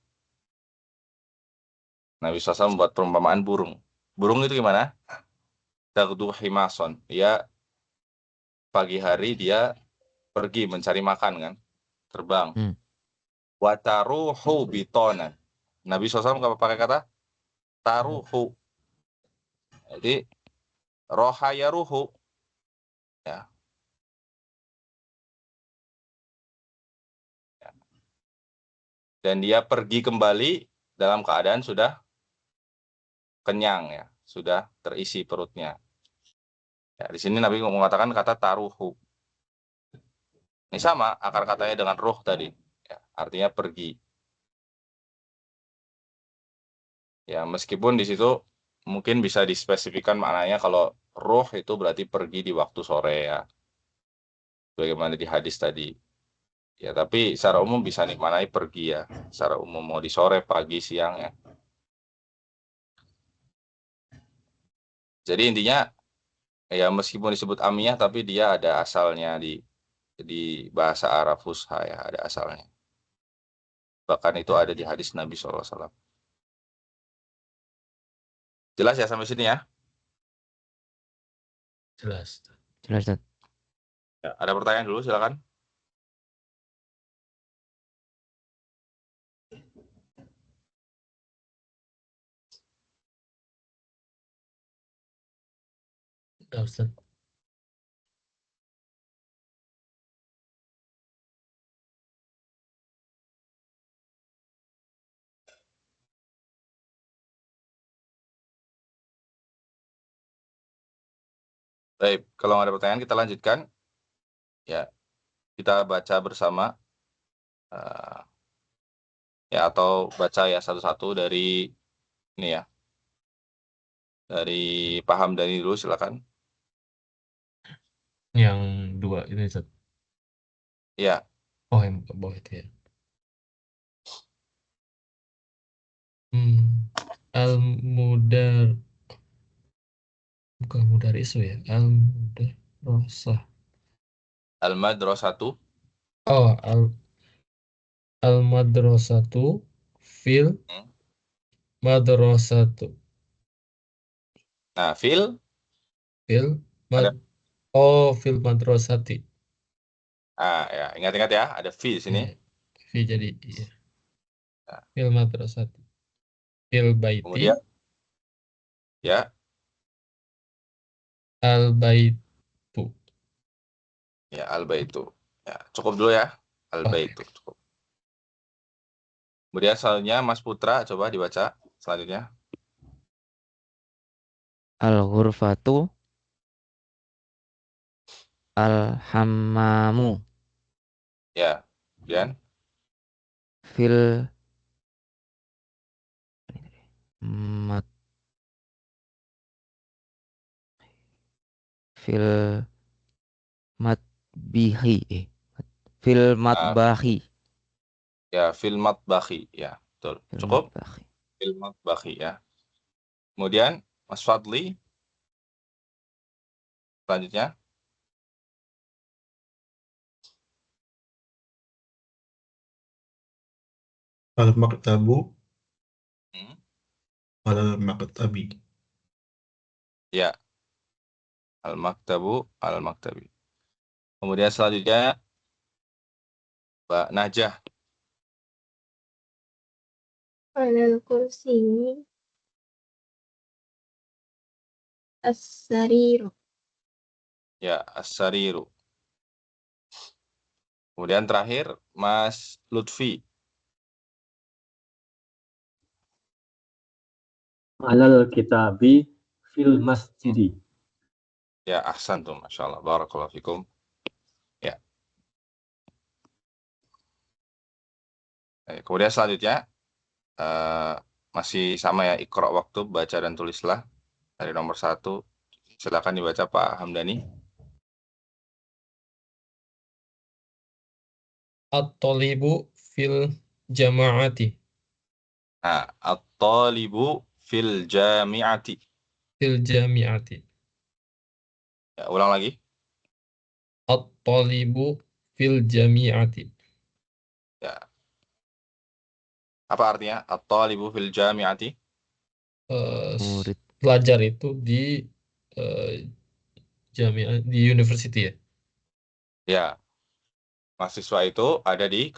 Nabi SAW membuat perumpamaan burung. Burung itu gimana? Taghdu himason. Dia pagi hari dia pergi mencari makan kan, terbang. Wa taruhu bitonan. Nabi SAW nggak pakai kata taruhu. Jadi rohaya ruhu, ya. Dan dia pergi kembali dalam keadaan sudah kenyang, ya, sudah terisi perutnya. Ya, di sini Nabi mengatakan kata taruhu. Ini sama akar katanya dengan ruh tadi, ya, artinya pergi. Ya, meskipun di situ mungkin bisa dispesifikkan maknanya kalau ruh itu berarti pergi di waktu sore, ya, bagaimana di hadis tadi. Ya, tapi secara umum bisa dimaknai pergi, ya, secara umum mau di sore, pagi, siang, ya. Jadi intinya, ya, meskipun disebut amiyah tapi dia ada asalnya di bahasa Arab Fusha, ya, ada asalnya. Bahkan itu ada di hadis Nabi SAW. Jelas ya sampai sini, ya? Jelas. Jelas, Ustaz. Ya, ada pertanyaan dulu, silakan. Enggak, Ustaz. Baik, kalau nggak ada pertanyaan kita lanjutkan. Ya, kita baca bersama. Ya, atau baca ya satu-satu dari ini, ya. Dari Paham Dani dulu, silakan. Yang dua ini, Ustaz. Ya, Oh, yang ke bawah itu ya. Al-Mudar, bukan Mudar isu ya. Al-Mudarosah. Al-Madrasatu. Oh, Al-Madrasatu fil madrasatu. Nah, fil Fil ada. fil madrasati. Ya, ingat-ingat ya, ada fi di sini. Ya, fi jadi iya. Ya. Fil madrasati. Fil baiti. Kemudian, ya, Al-baitu. ya, al-baitu. Ya, cukup dulu ya, al-baitu. Cukup. Kemudian selanjutnya Mas Putra, coba dibaca selanjutnya. Al-ghurfatu al-hammamu Ya, kemudian fil mat fil matbihi fil matbahi ya, fil matbahi, ya, betul. fil Cukup, matbahi. fil matbahi, ya. Kemudian Mas Fadli, selanjutnya. Al-maktabu Hmm. al-maktabi. Ya, al-maktabu al-maktabi. Kemudian selanjutnya Mbak Najah. Alal kursi as-sariru. Ya, as-sariru. Kemudian terakhir Mas Lutfi. Alal kitabi fil masjidi. Ya, ahsantum, Masya Allah. Barakallahu fikum. Ya. Kemudian selanjutnya, masih sama ya, Iqra waktu, baca dan tulislah. Dari nomor 1. Silakan dibaca Pak Hamdani. At-talibu fil jama'ati. Nah, at-talibu fil jami'ati. Fil jami'ati. Ya, ulang lagi. At-talibu fil jami'ati. Ya. Apa artinya? At-talibu fil jami'ati. Murid. Pelajar itu di di university ya. Ya. Mahasiswa itu ada di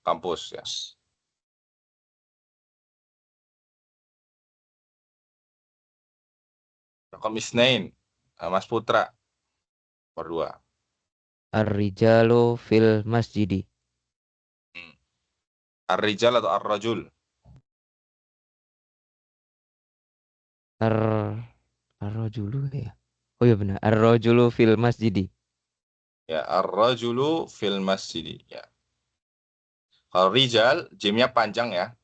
kampus ya. Raqam isnain. Mas Putra. Nomor 2. Ar-rijalu fil masjidi. Ar-rijal atau ar-rajul? Ar-rajulu ya. Oh iya benar. Ar-rajulu fil masjidi. Ya, ar-rajulu fil masjidi. Ya. Kalau rijal, jimnya panjang ya.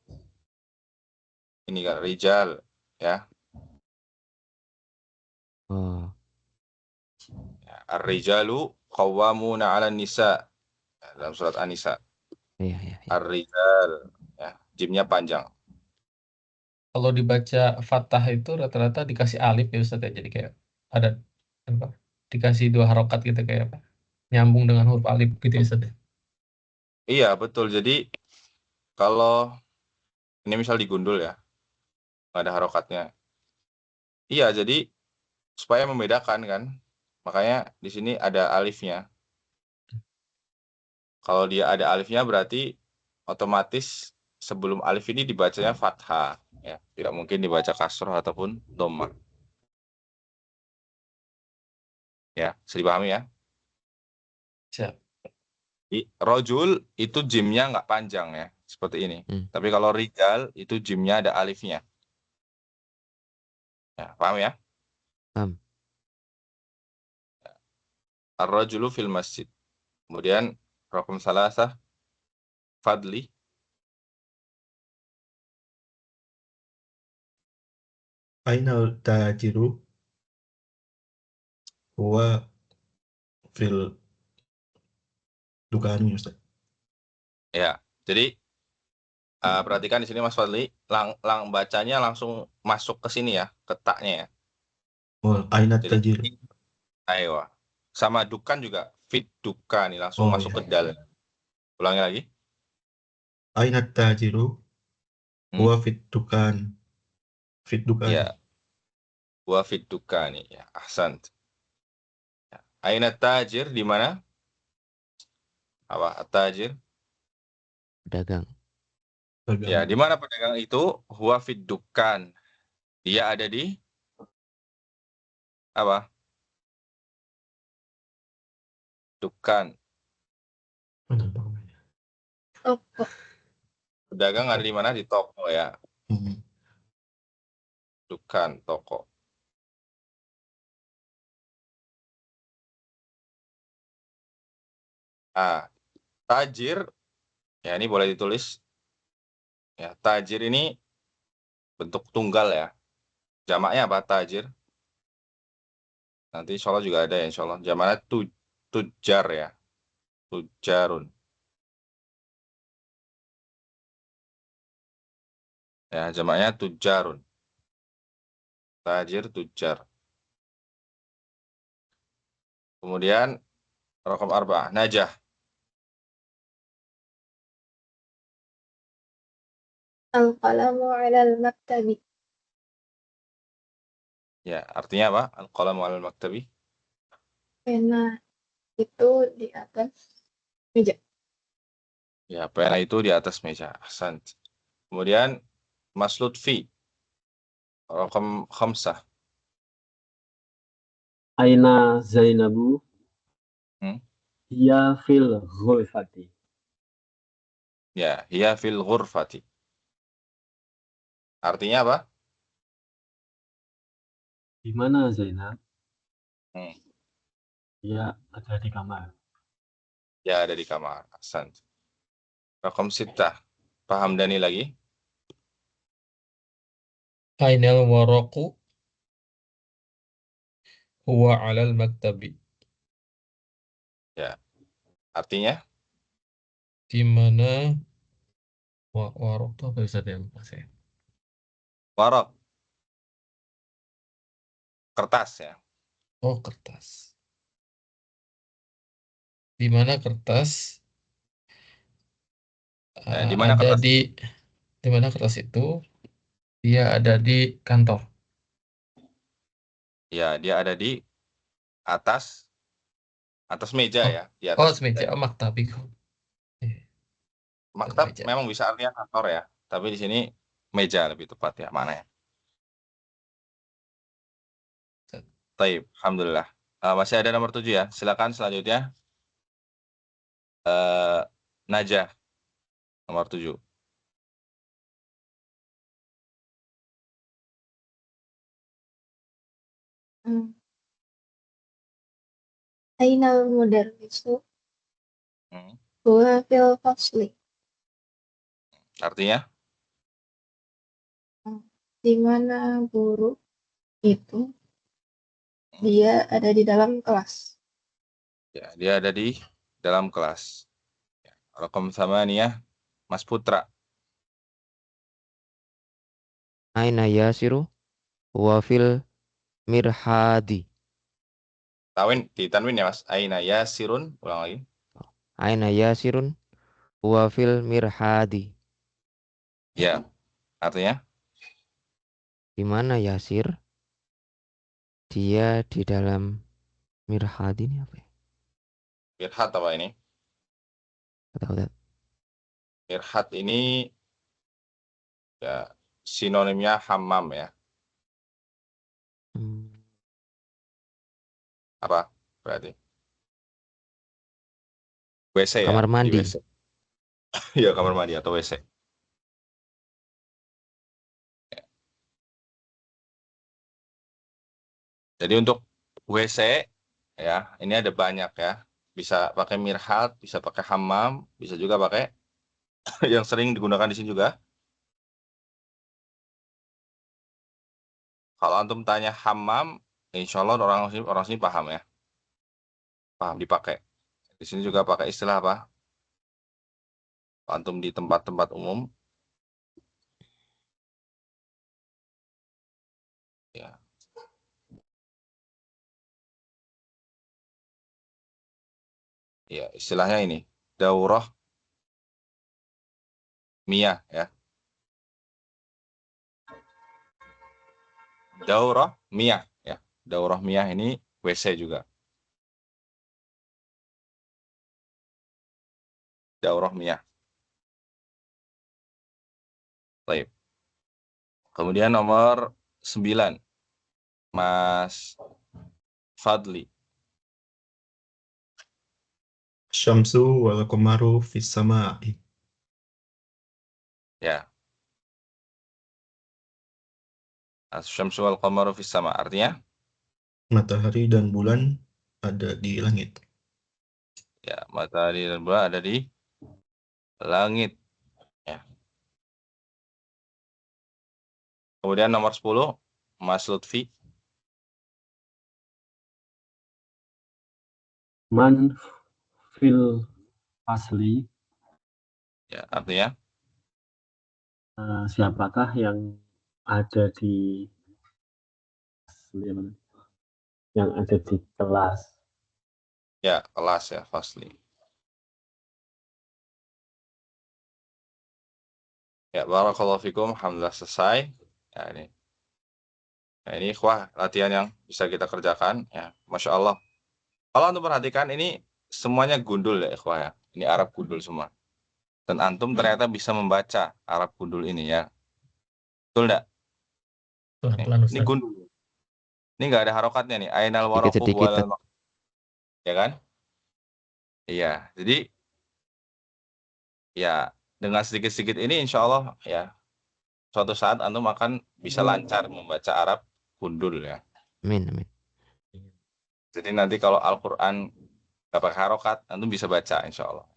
Ini kan rijal ya. Oh, Ya, ar-rijalu qawwamuna 'alan nisa. Ya, dalam surat An-Nisa. iya iya. Ar-rijal ya, jimnya panjang. Kalau dibaca fathah itu rata-rata dikasih alif ya Ustaz ya. Jadi kayak ada apa? Dikasih 2 harokat gitu kayak apa? Nyambung dengan huruf alif gitu ya Ustaz ya. Iya, betul. Jadi kalau ini misal digundul ya, nggak ada harokatnya. Iya, jadi supaya membedakan kan. Makanya di sini ada alifnya. Kalau dia ada alifnya berarti otomatis sebelum alif ini dibacanya fathah ya. Tidak mungkin dibaca kasroh ataupun dhammah. Ya, bisa dipahami ya. Siap. Rojul itu jimnya nggak panjang ya, seperti ini. Tapi kalau rijal itu jimnya ada alifnya. Ya, paham ya? Paham. Ar-rajulu fil masjid. Kemudian raqam salasah fadli. Ainal tajiru huwa fil dukani Ustaz. Ya, jadi perhatikan di sini Mas Fadli, bacanya langsung masuk ke sini ya, ke taknya ya. Oh, ainat Jadi tajir. ayo. Sama dukan juga fit dukan nih langsung Oh, masuk iya. ke dal. Ulangi lagi. Ainat tajiru huwa fit dukan. Fit dukan. Ya. Wa fit dukani ya. Ahsan. Ya. Aina tajir di mana? Apa? Tajir? Pedagang. Ya, di mana pedagang itu? Huwa fit dukan. Dia ada di apa? Dukan. Toko. Pedagang ada di mana? Di toko ya. Dukan, toko. Tajir, ya ini boleh ditulis. Ya, tajir ini bentuk tunggal ya. Jamaknya apa tajir? Nanti insya Allah juga ada ya insya Allah. Jamaknya tujar ya. Tujarun. Ya, jamaknya tujarun. Tajir, tujar. Kemudian raqam 4, najah. Al-qalamu 'alal maktabi. Ya, artinya apa? Al-qalamu 'alal maktabi. Pena itu di atas meja. Ya, pena itu di atas meja. Ahsan. Kemudian Mas Lutfi. Raqam 5. Aina Zainabu. Hiya fil ghurfati. Ya, hiya fil ghurfati. Artinya apa? Di mana Zainab? Hmm. Dia ada di kamar. Ya, ada di kamar. Ahsan. Raqam 6. Paham Dani lagi? Ainal waraqu huwa 'alal maktabi. Ya. Artinya? Di mana waraq itu apa bisa ya? Waraq. Kertas ya. Oh, kertas. Di mana kertas Di mana ada kertas? di mana kertas itu dia ada di kantor. Ya, dia ada di atas meja Oh, ya. Di atas meja. Oh, maktabi. maktab Meja. memang bisa artinya kantor ya. Tapi di sini meja lebih tepat ya. Mana ya? Taib, alhamdulillah. Masih ada nomor 7 ya. Silakan selanjutnya. Najah, nomor 7. Ainal mudarrisu Hmm. huwa fil fasli. Artinya? Di mana guru itu dia ada di dalam kelas. Ya, dia ada di dalam kelas. Raqam 8, Mas Putra. Aina yasiru huwa fil mirhadi. Ditanwin ya Mas. Aina yasirun. Ulang lagi. Aina yasirun huwa fil mirhadi. Ya, artinya? Di mana Yasir? Dia di dalam mirhad ini apa ya? Mirhat apa ini? Nggak tahu, Tat. Mirhat ini ya sinonimnya hammam ya. Hmm. Apa berarti? WC ya? Kamar Di mandi. WC. Iya, kamar mandi atau WC. Jadi untuk WC ya, ini ada banyak ya. Bisa pakai mirhat, bisa pakai hammam, bisa juga pakai yang sering digunakan di sini juga. Kalau antum tanya hammam, insya Allah orang sini paham ya. Paham dipakai. Di sini juga pakai istilah apa? Antum di tempat-tempat umum. Ya. Ya, istilahnya ini. Daurah miyah ya. Daurah miyah ya. Daurah miyah ini WC juga. Daurah miyah. Baik. Kemudian nomor 9. Mas Fadli. Syamsu wal qamaru fis sama'i. Ya. Asy-syamsu wal qamaru fis sama. Artinya? Matahari dan bulan ada di langit. Ya, matahari dan bulan ada di langit. Ya. Kemudian nomor 10, Mas Lutfi. Man fil fasli. Ya, artinya? Siapakah yang ada di yang ada di kelas? Ya, kelas ya, fasli. Ya, barakallahu fikum. Alhamdulillah selesai. Ya, ini. Nah, ini ikhwah latihan yang bisa kita kerjakan. Ya, Masya Allah. Kalau antum perhatikan ini semuanya gundul ya ikhwah ya. Ini Arab gundul semua. Dan antum ternyata bisa membaca Arab gundul ini ya. Betul enggak? Pelan-pelan Ini Ustaz. gundul. Ini enggak ada harokatnya nih. Ainal waraqu Sedikit-sedikit, Tat. walal. Ya kan? Iya. Jadi ya dengan sedikit-sedikit ini insya Allah ya suatu saat antum akan bisa lancar membaca Arab gundul ya. Amin, amin. Jadi nanti kalau Al-Quran nggak pakai harokat, antum bisa baca insya Allah.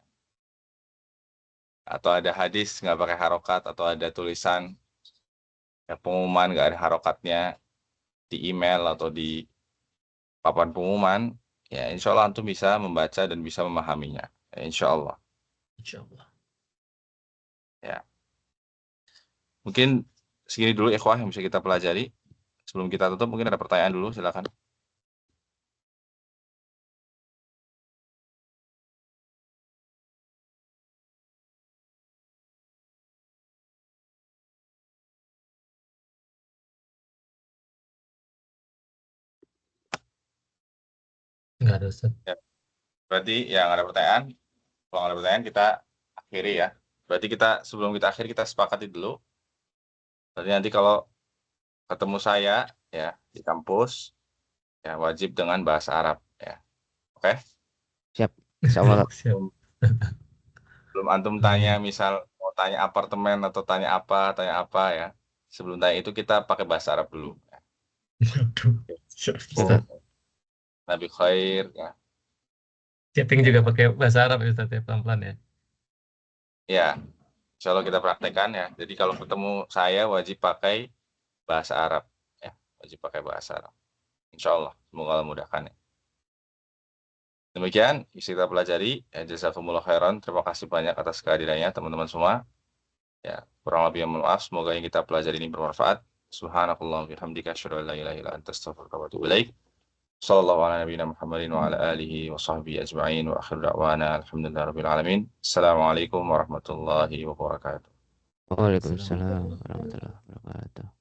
Atau ada hadis nggak pakai harokat, atau ada tulisan ya, pengumuman nggak ada harokatnya di email atau di papan pengumuman, ya insya Allah antum bisa membaca dan bisa memahaminya. Ya, insya Allah. Insya Allah. Ya. Mungkin segini dulu ikhwah yang bisa kita pelajari. Sebelum kita tutup, mungkin ada pertanyaan dulu, silakan. Nggak ada Ustaz. Ya. Berarti yang ada pertanyaan, kalau nggak ada pertanyaan kita akhiri ya. Berarti sebelum kita akhiri kita sepakati dulu. Berarti nanti kalau ketemu saya ya di kampus, ya wajib dengan bahasa Arab ya. Oke? Siap. Insyaallah. Siap. Belum antum tanya, misal mau tanya apartemen atau tanya apa ya. Sebelum tanya itu kita pakai bahasa Arab dulu. Waduh. Siap, Ustaz. Nabi khair ya. Chatting juga pakai bahasa Arab ya Ustaz ya, pelan-pelan ya. Ya, insya Allah kita praktekkan ya. Jadi kalau ketemu saya wajib pakai bahasa Arab ya, wajib pakai bahasa Arab. Insya Allah, semoga Allah mudahkan ya. Demikian bisa kita pelajari. Ya, jazakumullah khairan. Terima kasih banyak atas kehadirannya teman-teman semua. Ya, kurang lebih mohon maaf. Semoga yang kita pelajari ini bermanfaat. Subhanakallahumma bihamdika asyhadu an la ilaha illa anta astaghfiruka wa atubu ilaik. Sallallahu ala nabiyina Muhammadin wa ala alihi wa sahbihi ajma'in wa akhiru da'wana alhamdulillahirabbil alamin. Assalamualaikum warahmatullahi wabarakatuh. Waalaikumsalam warahmatullahi wabarakatuh.